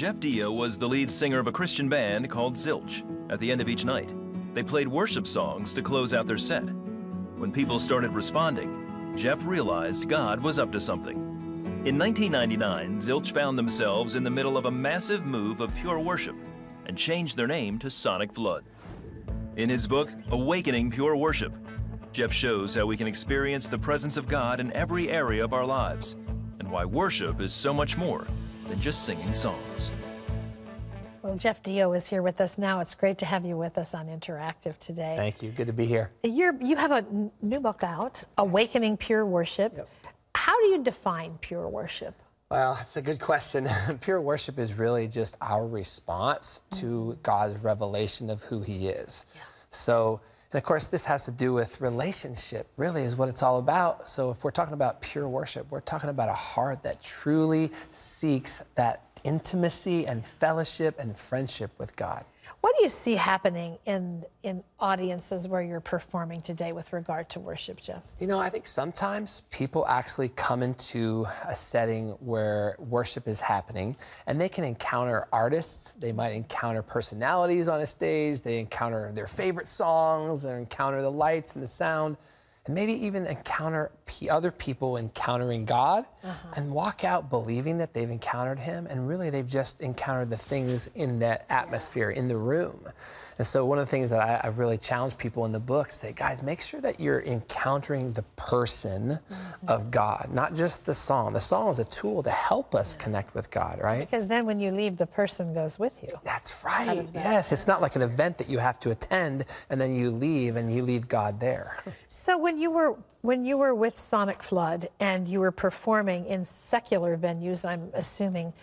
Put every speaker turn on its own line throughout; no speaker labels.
Jeff Deyo was the lead singer of a Christian band called Zilch. At the end of each night, they played worship songs to close out their set. When people started responding, Jeff realized God was up to something. In 1999, Zilch found themselves in the middle of a massive move of pure worship and changed their name to SonicFlood. In his book, Awakening Pure Worship, Jeff shows how we can experience the presence of God in every area of our lives and why worship is so much more than just singing songs.
Well, Jeff Deyo is here with us now. It's great to have you with us on Interactive today.
Thank you. Good to be here.
You have a new book out, Awakening Pure Worship.
Yep.
How do you define pure worship?
Well, that's a good question. Pure worship is really just our response to God's revelation of who He is.
Yeah.
So, and of course, this has to do with relationship, really is what it's all about. So if we're talking about pure worship, we're talking about a heart that truly seeks that intimacy and fellowship and friendship with God.
What do you see happening in audiences where you're performing today with regard to worship, Jeff?
You know, I think sometimes people actually come into a setting where worship is happening and they can encounter artists, they might encounter personalities on a stage, they encounter their favorite songs, or encounter the lights and the sound, and maybe even encounter other people encountering God and walk out believing that they've encountered Him, and really they've just encountered the things in that atmosphere, in the room. And so one of the things that I really challenge people in the book, say, guys, make sure that you're encountering the person of God, not just the song. The song is a tool to help us connect with God, right?
Because then when you leave, the person goes with you.
That's right. Yes, it's not like an event that you have to attend and then you leave God there.
So when you were with SonicFlood and you were performing in secular venues, I'm assuming,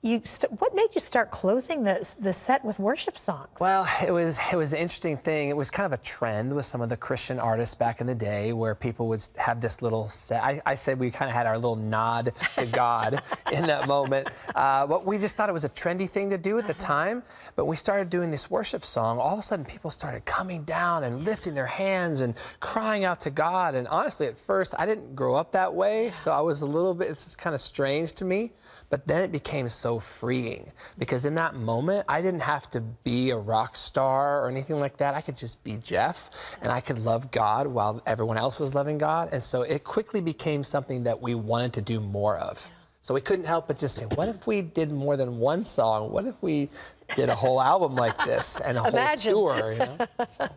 what made you start closing the set with worship songs?
Well, it was an interesting thing. It was kind of a trend with some of the Christian artists back in the day where people would have this little set. I said we kind of had our little nod to God in that moment. But we just thought it was a trendy thing to do at the time. But when we started doing this worship song, all of a sudden people started coming down and lifting their hands and crying out to God. And honestly, at first, I didn't grow up that way. So I was a little bit, it's kind of strange to me. But then it became so freeing because in that moment, I didn't have to be a rock star or anything like that. I could just be Jeff and I could love God while everyone else was loving God. And so it quickly became something that we wanted to do more of. So we couldn't help but just say, what if we did more than one song? What if we did a whole album like this and a whole tour? You know? So.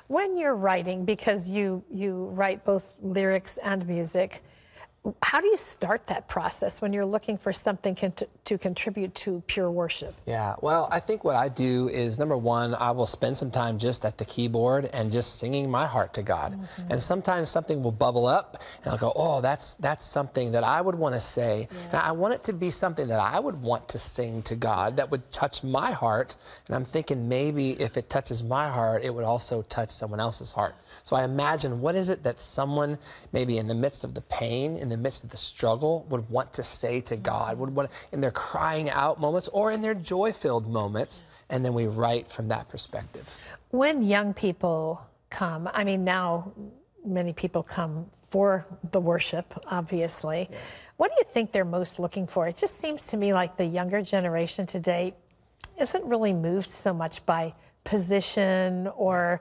When you're writing, because you write both lyrics and music, how do you start that process when you're looking for something to contribute to pure worship? Yeah,
well, I think what I do is, number one, I will spend some time just at the keyboard and just singing my heart to God. And sometimes something will bubble up and I'll go, oh, that's something that I would want to say. Yes. And I want it to be something that I would want to sing to God that would touch my heart. And I'm thinking maybe if it touches my heart, it would also touch someone else's heart. So I imagine, what is it that someone maybe in the midst of the pain, in the midst of the struggle, would want to say to God, would want in their crying out moments or in their joy-filled moments, and then we write from that perspective.
When young people come, I mean, now many people come for the worship, obviously. Yes. What do you think they're most looking for? It just seems to me like the younger generation today isn't really moved so much by position or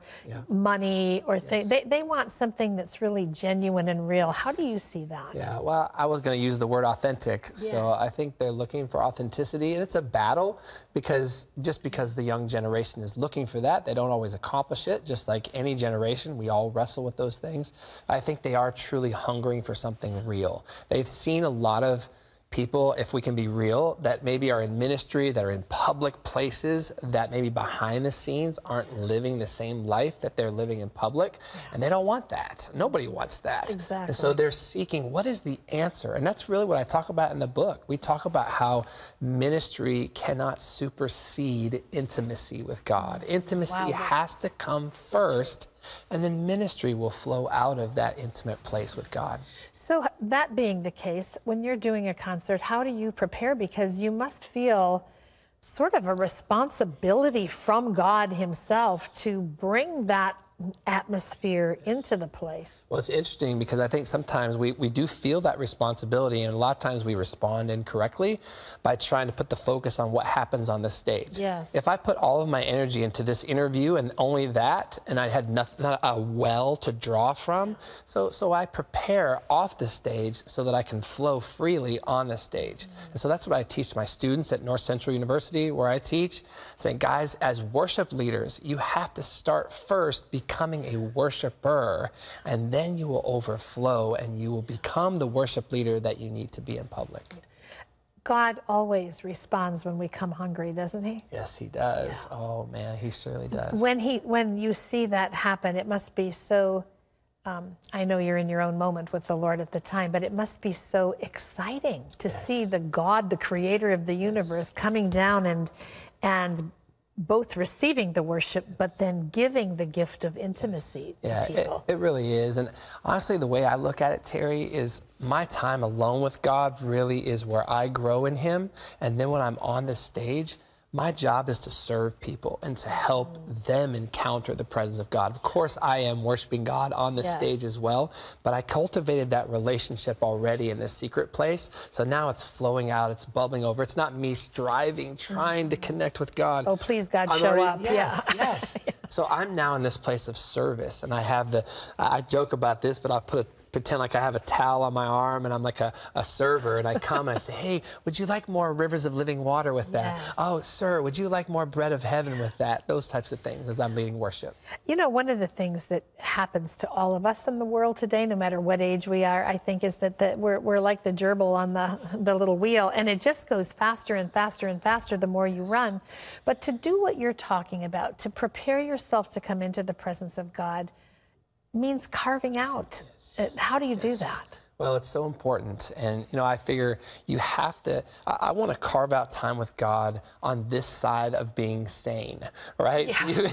money or things. They want something that's really genuine and real. How do you see that?
Yeah, well, I was going to use the word authentic.
Yes.
So I think they're looking for authenticity, and it's a battle because just because the young generation is looking for that, they don't always accomplish it. Just like any generation, we all wrestle with those things. I think they are truly hungering for something real. They've seen a lot of people, if we can be real, that maybe are in ministry, that are in public places, that maybe behind the scenes aren't living the same life that they're living in public, and they don't want that. Nobody wants that.
Exactly.
And so they're seeking, what is the answer? And that's really what I talk about in the book. We talk about how ministry cannot supersede intimacy with God. Intimacy has to come first, and then ministry will flow out of that intimate place with God.
So that being the case, when you're doing a concert, how do you prepare? Because you must feel sort of a responsibility from God Himself to bring that atmosphere into the place.
Well, it's interesting because I think sometimes we do feel that responsibility, and a lot of times we respond incorrectly by trying to put the focus on what happens on the stage.
Yes.
If I put all of my energy into this interview and only that, and I had nothing, not a well to draw from, so I prepare off the stage so that I can flow freely on the stage. And so that's what I teach my students at North Central University, where I teach, saying, guys, as worship leaders, you have to start first becoming a worshiper, and then you will overflow and you will become the worship leader that you need to be in public.
God always responds when we come hungry, doesn't he?
Yes, he does. Yeah. Oh man, he surely does.
When you see that happen, it must be so, I know you're in your own moment with the Lord at the time, but it must be so exciting to see the God, the creator of the universe, coming down and both receiving the worship, but then giving the gift of intimacy to people.
It really is. And honestly, the way I look at it, Terry, is my time alone with God really is where I grow in him. And then when I'm on the stage, my job is to serve people and to help them encounter the presence of God. Of course, I am worshiping God on the stage as well, but I cultivated that relationship already in this secret place. So now it's flowing out, it's bubbling over. It's not me striving, trying to connect with God.
Oh, please, God, show up.
Yes, yes. So I'm now in this place of service, and I have I joke about this, but I'll pretend like I have a towel on my arm and I'm like a server, and I come and I say, hey, would you like more rivers of living water with that?
Yes.
Oh, sir, would you like more bread of heaven with that? Those types of things as I'm leading worship.
You know, one of the things that happens to all of us in the world today, no matter what age we are, I think, is that we're like the gerbil on the little wheel, and it just goes faster and faster and faster the more you run. But to do what you're talking about, to prepare yourself to come into the presence of God, means carving out. How do you do that?
Well, it's so important. And, you know, I figure you have to, I want to carve out time with God on this side of being sane, right? Yeah.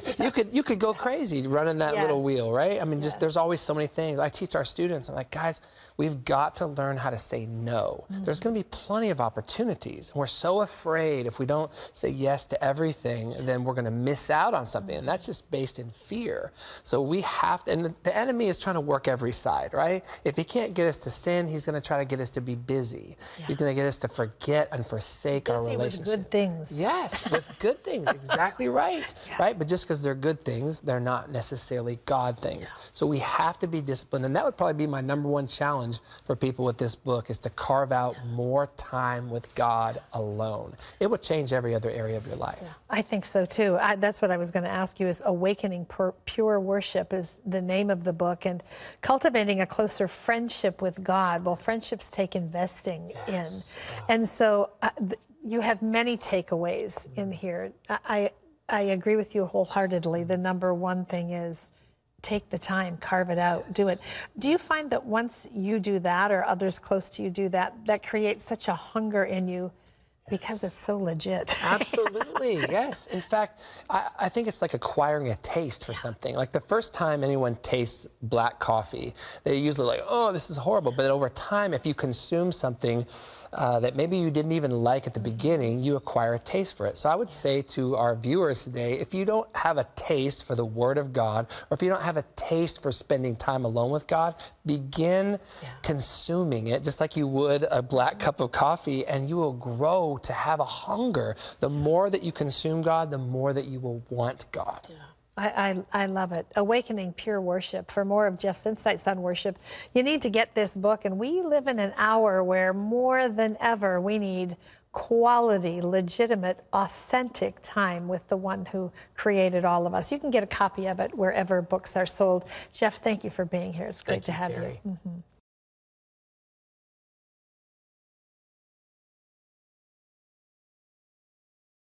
You could go crazy running that little wheel, right? I mean, just there's always so many things. I teach our students, I'm like, guys, we've got to learn how to say no. There's going to be plenty of opportunities. And we're so afraid if we don't say yes to everything, then we're going to miss out on something. And that's just based in fear. So we have to, and the enemy is trying to work every side, right? If he can't get us to sin, he's going to try to get us to be busy. He's going to get us to forget and forsake our relationship.
With good things.
Yes, with good things. Exactly right. Right? But just because they're good things, they're not necessarily God things. So we have to be disciplined. And that would probably be my #1 challenge for people with this book, is to carve out more time with God alone. It would change every other area of your life.
Yeah, I think so too. That's what I was going to ask you, is Awakening Pure Worship is the name of the book, and cultivating a closer friendship with God. Well, friendships take investing in. And so you have many takeaways in here. I agree with you wholeheartedly. The #1 thing is take the time, carve it out, do it. Do you find that once you do that, or others close to you do that, that creates such a hunger in you because it's so legit?
Absolutely, yes. In fact, I think it's like acquiring a taste for something. Like the first time anyone tastes black coffee, they're usually like, oh, this is horrible. But over time, if you consume something that maybe you didn't even like at the beginning, you acquire a taste for it. So I would say to our viewers today, if you don't have a taste for the Word of God, or if you don't have a taste for spending time alone with God, begin consuming it just like you would a black cup of coffee, and you will grow to have a hunger. The more that you consume God, the more that you will want God. Yeah.
I love it. Awakening Pure Worship. For more of Jeff's insights on worship, you need to get this book. And we live in an hour where more than ever we need quality, legitimate, authentic time with the one who created all of us. You can get a copy of it wherever books are sold. Jeff, thank you for being here. It's great to have you.